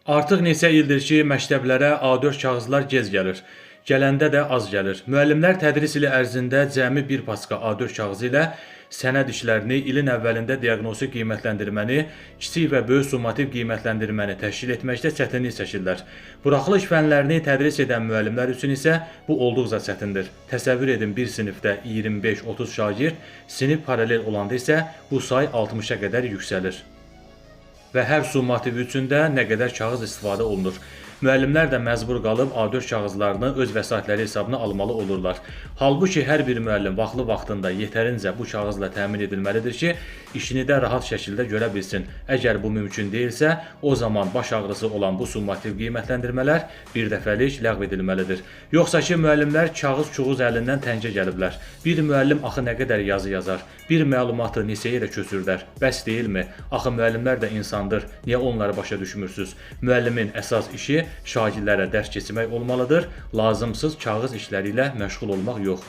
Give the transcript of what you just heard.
Artıq neçə ildir ki, məktəblərə A4 kağızlar gec gəlir. Gələndə də az gəlir. Müəllimlər tədris ili ərzində cəmi bir paska A4 kağızı ilə sənəd işlərini, ilin əvvəlində diaqnostik qiymətləndirməni, kiçik və böyük summativ qiymətləndirməni təşkil etməkdə çətinlik çəkirlər. Buraxılış fənlərini tədris edən müəllimlər üçün isə bu olduqca çətindir. Təsəvvür edin, bir sinifdə 25-30 şagird, sinif paralel olanda isə bu say 60-a qədər yüksəlir. Və hər summativ üçün də nə qədər kağız istifadə olunur. Müəllimlər də məcbur qalıb A4 kağızlarını öz vəsaitləri hesabına almalı olurlar. Halbuki hər bir müəllim vaxtında yetərincə bu kağızla təmin edilməlidir ki, işini də rahat şəkildə görə bilsin. Əgər bu mümkün deyilsə, o zaman baş ağrısı olan bu summativ qiymətləndirmələr birdəfəlik ləğv edilməlidir. Yoxsa ki, müəllimlər kağız-çuğuz əlindən təngə gəliblər. Bir müəllim axı nə qədər yazı yazar, bir məlumatı neçəyə də köçürdər. Bəs deyilmi? Axı müəllimlər də insandır. Niyə onları başa düşmürsünüz? Müəllimin əsas işi şagirdlərə dərs keçirmək olmalıdır, lazımsız kağız işləri ilə məşğul olmaq yox.